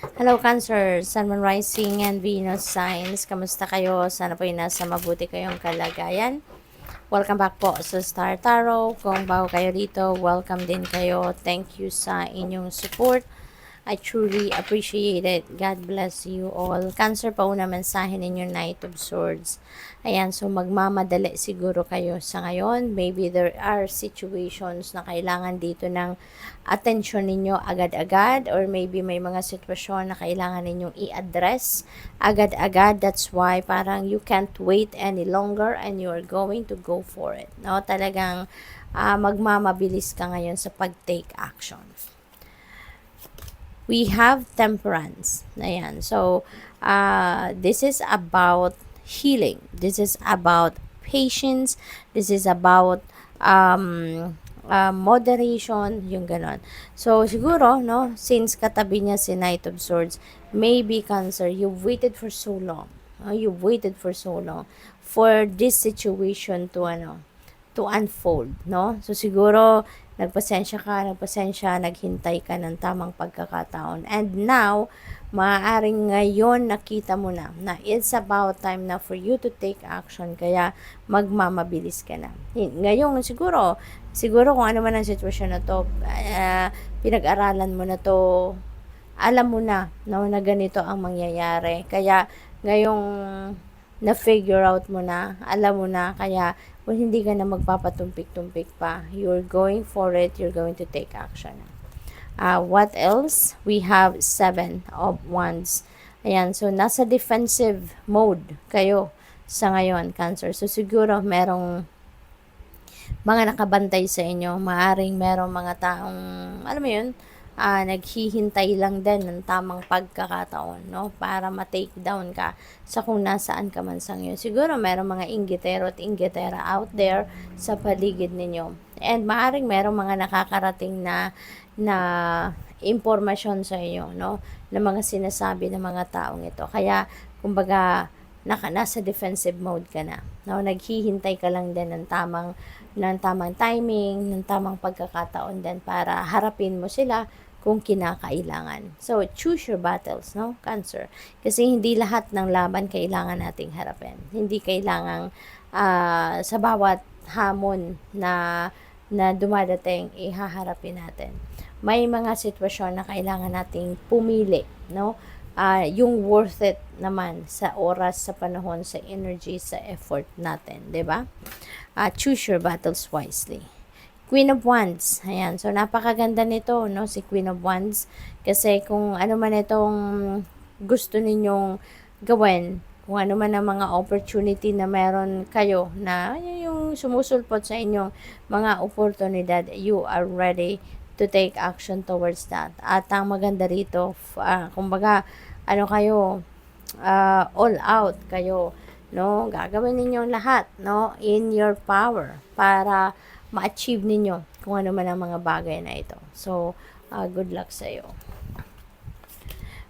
Hello Cancer, Sun, Moon, Rising, and Venus signs. Kamusta kayo? Sana po nasa mabuti kayong kalagayan. Welcome back po sa Star Tarot. Kung bago kayo dito, welcome din kayo. Thank you sa inyong support. I truly appreciate it. God bless you all. Cancer pa una mensahe ninyo, Knight of Swords. Ayan, so magmamadali siguro kayo sa ngayon. Maybe there are situations na kailangan dito ng attention ninyo agad-agad, or maybe may mga sitwasyon na kailangan ninyong i-address agad-agad. That's why parang you can't wait any longer and you're going to go for it. No? Talagang magmamabilis ka ngayon sa pag-take action. We have Temperance. Ayan. So, this is about healing. This is about patience. This is about moderation, yung ganon. So, siguro, no, since katabi niya si Knight of Swords, maybe Cancer, you've waited for so long. You've waited for so long for this situation to, to unfold, no? So, siguro, nagpasensya, naghintay ka ng tamang pagkakataon. And now, maaaring ngayon nakita mo na it's about time na for you to take action, kaya magmamabilis ka na. Ngayon, siguro kung ano man ang sitwasyon na to, pinag-aralan mo na to, alam mo na, no, na ganito ang mangyayari. Kaya, ngayong na-figure out mo na, alam mo na, kaya kung hindi ka na magpapatumpik-tumpik pa, you're going for it, you're going to take action. What else? We have 7 of Wands. Ayan, so nasa defensive mode kayo sa ngayon, Cancer. So siguro merong mga nakabantay sa inyo, maaring merong mga taong, alam mo yun, naghihintay lang din ng tamang pagkakataon, no? Para ma-take down ka sa kung nasaan ka man sa ngayon. Siguro merong mga inggitero at inggitera out there sa paligid ninyo. And maaring merong mga nakakarating na impormasyon sa inyo, no? Na mga sinasabi ng mga taong ito. Kaya, kumbaga, nasa defensive mode ka na. No? Naghihintay ka lang din ng tamang timing, ng tamang pagkakataon din para harapin mo sila kung kinakailangan. So, choose your battles, no, Cancer? Kasi hindi lahat ng laban kailangan nating harapin. Hindi kailangang sa bawat hamon na dumadating, ihaharapin natin. May mga sitwasyon na kailangan nating pumili, no? Yung worth it naman sa oras, sa panahon, sa energy, sa effort natin, 'di ba? Choose your battles wisely. Queen of Wands. Ayan. So, napakaganda nito, no? Si Queen of Wands. Kasi kung ano man itong gusto ninyong gawin, kung ano man ang mga opportunity na meron kayo, na yung sumusulpot sa inyong mga oportunidad, you are ready to take action towards that. At ang maganda rito, kumbaga, kayo, all out kayo, no? Gagawin ninyong lahat, no? In your power para ma-achieve ninyo kung ano man ang mga bagay na ito. So, good luck sa iyo.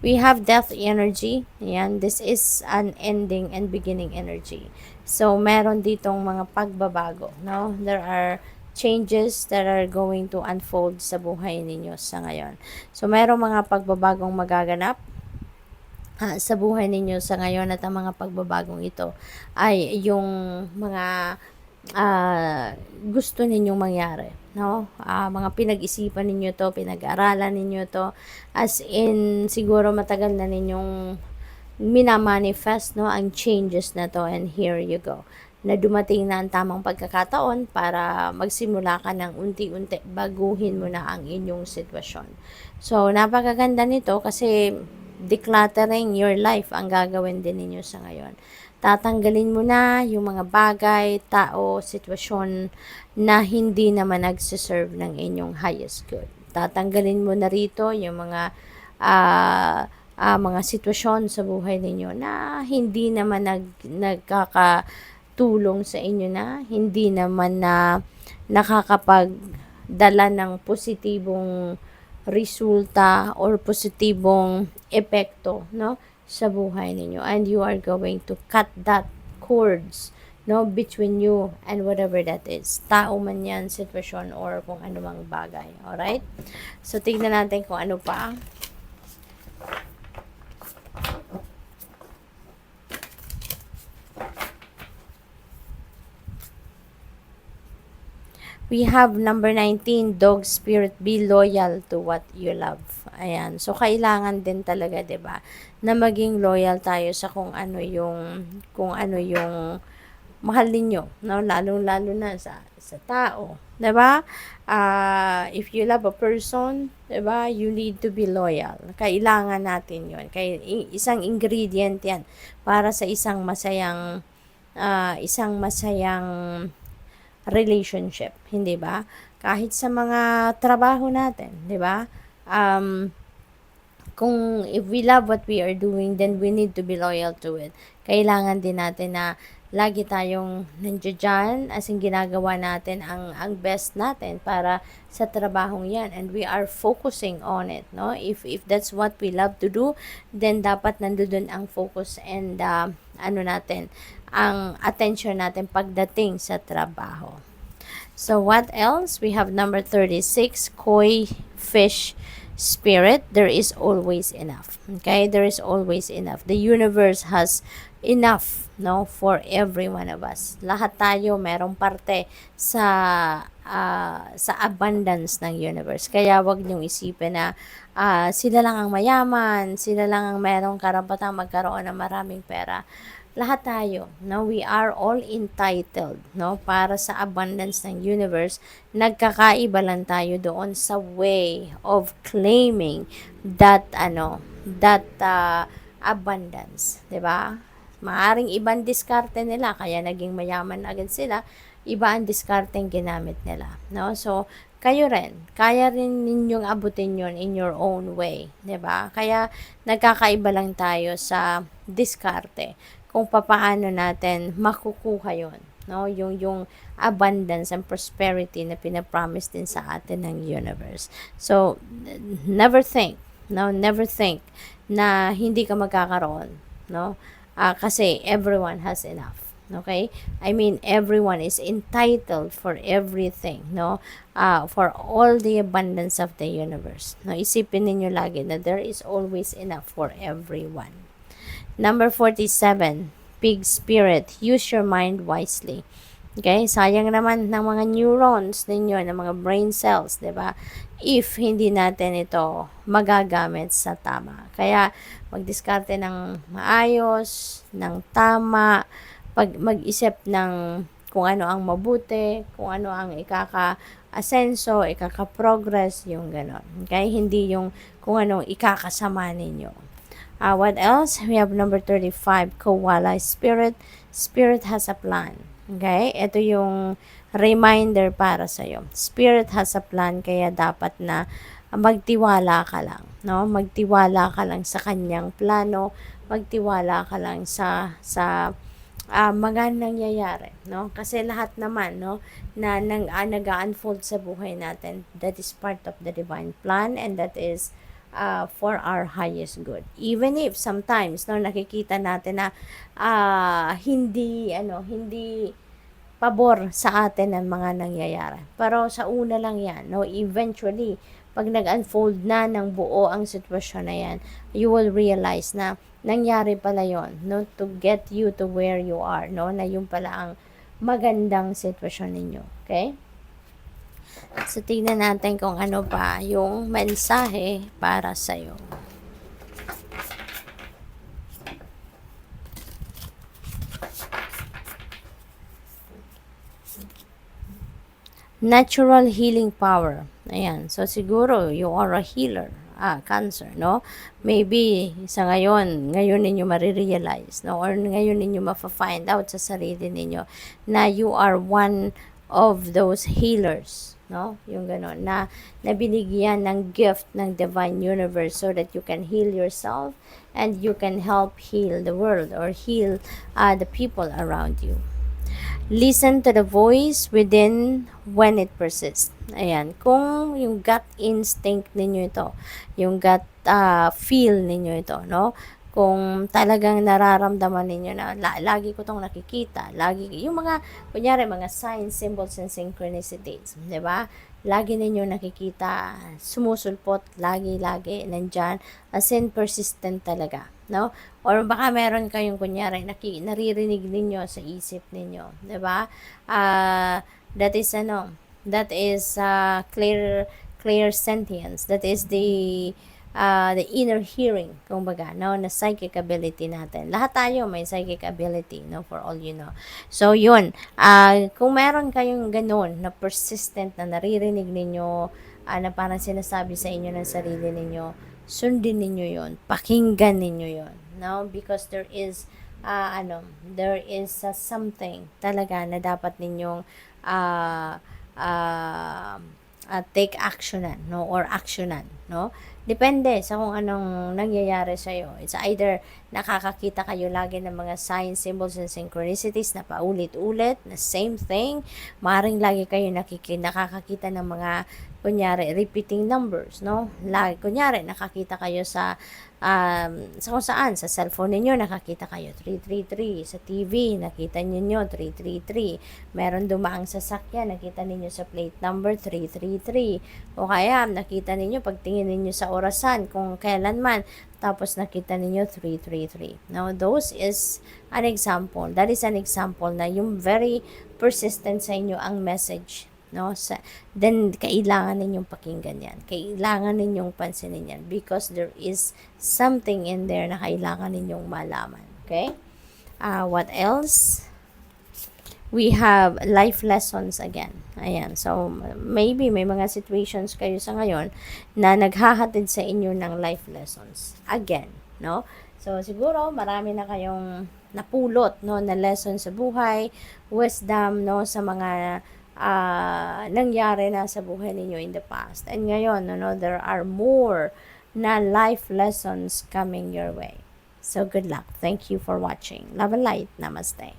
We have death energy. Ayan, this is an ending and beginning energy. So, meron ditong mga pagbabago, no? There are changes that are going to unfold sa buhay ninyo sa ngayon. So, meron mga pagbabagong magaganap sa buhay ninyo sa ngayon, at ang mga pagbabagong ito ay yung mga gusto ninyong mangyari, no? Mga pinag-isipan ninyo to, pinag-aralan ninyo to, as in siguro matagal na ninyong minamanifest, no, ang changes na to, and here you go, na dumating na ang tamang pagkakataon para magsimula ka ng unti-unti, baguhin mo na ang inyong sitwasyon. So, napakaganda nito kasi decluttering your life ang gagawin din ninyo sa ngayon. Tatanggalin mo na yung mga bagay, tao, sitwasyon na hindi naman nagsiserve ng inyong highest good. Tatanggalin mo na rito yung mga sitwasyon sa buhay ninyo na hindi naman nagkakatulong sa inyo, na hindi naman na nakakapagdala ng positibong resulta or positibong epekto, no, sa buhay ninyo. And you are going to cut that cords, no, between you and whatever that is. Tao man yan, sitwasyon, or kung anumang bagay. Alright? So, tignan natin kung ano pa We have number 19, dog spirit, be loyal to what you love. Ayan. So, kailangan din talaga, 'di ba, na maging loyal tayo sa kung ano yung mahal ninyo, no? Lalong-lalo na sa tao, 'di ba? If you love a person, 'di ba, you need to be loyal. Kailangan natin 'yon. Kaya isang ingredient 'yan para sa isang masayang relationship, hindi ba? Kahit sa mga trabaho natin, 'di ba? Kung if we love what we are doing, then we need to be loyal to it. Kailangan din natin na lagi tayong nandiyan, as in ginagawa natin ang best natin para sa trabahong yan, and we are focusing on it, no? If that's what we love to do, then dapat nandoon ang focus and ang attention natin pagdating sa trabaho. So what else? We have number 36, koi fish spirit. There is always enough. Okay? There is always enough. The universe has enough, no, for every one of us. Lahat tayo merong parte sa abundance ng universe. Kaya wag niyong isipin na sila lang ang mayaman, sila lang ang merong karapatang magkaroon ng maraming pera. Lahat tayo, no, we are all entitled, no, para sa abundance ng universe. Nagkakaiba lang tayo doon sa way of claiming that abundance, 'di ba? Maaring ibang diskarte nila kaya naging mayaman agad sila, iba ang diskarteng ginamit nila, no? So kayo rin, kaya rin ninyong abutin yon in your own way, 'di ba? Kaya nagkakaiba lang tayo sa diskarte kung papaano natin makukuha yon, no, yung abundance and prosperity na pinapromise din sa atin ng universe. So never think na hindi ka magkakaroon, no, kasi everyone has enough. Okay? I mean, everyone is entitled for everything, no? For all the abundance of the universe. No, isipin ninyo lagi na there is always enough for everyone. Number 47, pig spirit, use your mind wisely. Okay? Sayang naman ng mga neurons ninyo, ng mga brain cells, 'di ba? If hindi natin ito magagamit sa tama. Kaya magdiskarte ng maayos, ng tama, mag-isip ng kung ano ang mabuti, kung ano ang ikaka-asenso, ikaka-progress, yung gano'n. Okay? Hindi yung kung anong ikakasama ninyo. What else? We have number 35, koala spirit. Spirit has a plan. Okay? Ito yung reminder para sa'yo. Spirit has a plan, kaya dapat na magtiwala ka lang, no? Magtiwala ka lang sa kanyang plano, magtiwala ka lang sa mga nangyayari, no? Kasi lahat naman, no, na nag-unfold sa buhay natin, that is part of the divine plan, and that is for our highest good. Even if sometimes, no, nakikita natin na hindi pabor sa atin ang mga nangyayari. Pero sa una lang yan, no, eventually, pag nag-unfold na ng buo ang sitwasyon na yan, you will realize na nangyari pala yon, no, to get you to where you are, no, na yung pala ang magandang sitwasyon ninyo. Okay? So, tignan natin kung ano pa yung mensahe para sa'yo. Natural healing power. Ayan. So, siguro, you are a healer. Cancer, no? Maybe, ngayon ninyo marirealize, no? Or ngayon ninyo mafa-find out sa sarili ninyo na you are one of those healers, no? Yung gano'n, na binigyan ng gift ng divine universe so that you can heal yourself and you can help heal the world or heal the people around you. Listen to the voice within when it persists. Ayan, kung yung gut instinct ninyo ito, yung gut feel ninyo ito, no? Kung talagang nararamdaman ninyo na lagi ko tong nakikita, lagi yung mga kunyari mga signs, symbols and synchronicities, 'di ba? Lagi ninyo nakikita, sumusulpot, lagi nandyan, as in persistent talaga, no? Or baka meron kayong kunyari naririnig ninyo sa isip ninyo, 'di ba? That is That is clear sentience. That is the inner hearing, kumbaga, no, na psychic ability natin. Lahat tayo may psychic ability, no, for all you know. So, yun, kung meron kayong ganun na persistent na naririnig ninyo, na parang sinasabi sa inyo ng sarili ninyo, sundin ninyo yun, pakinggan ninyo yun, no, because there is something talaga na dapat ninyong uh, take actionan, no, or actionan, no. Depende sa kung anong nangyayari sa iyo. It's either nakakakita kayo lagi ng mga signs, symbols, and synchronicities na paulit-ulit, na same thing. Maring lagi kayo nakakakita ng mga, kunyari, repeating numbers, no? Lagi, kunyari, nakakita kayo sa kung saan, sa cellphone ninyo, nakakita kayo 333, sa TV, nakita ninyo 333, meron dumaang sasakyan, nakita ninyo sa plate number 333, o kaya, nakita ninyo, pagtingin ninyo sa orasan, kung kailanman, tapos nakita ninyo 333. Now, that is an example na yung very persistent sa inyo ang message, no, then kailangan ninyong pakinggan yan, kailangan ninyong pansinin yan, because there is something in there na kailangan ninyong malaman. Okay, what else? We have life lessons again. Ayan, so maybe may mga situations kayo sa ngayon na naghahatid sa inyo ng life lessons again, no? So siguro marami na kayong napulot, no, na lesson sa buhay, wisdom, no, sa mga nangyari na sa buhay ninyo in the past. And ngayon, no, there are more na life lessons coming your way. So good luck. Thank you for watching. Love and light. Namaste.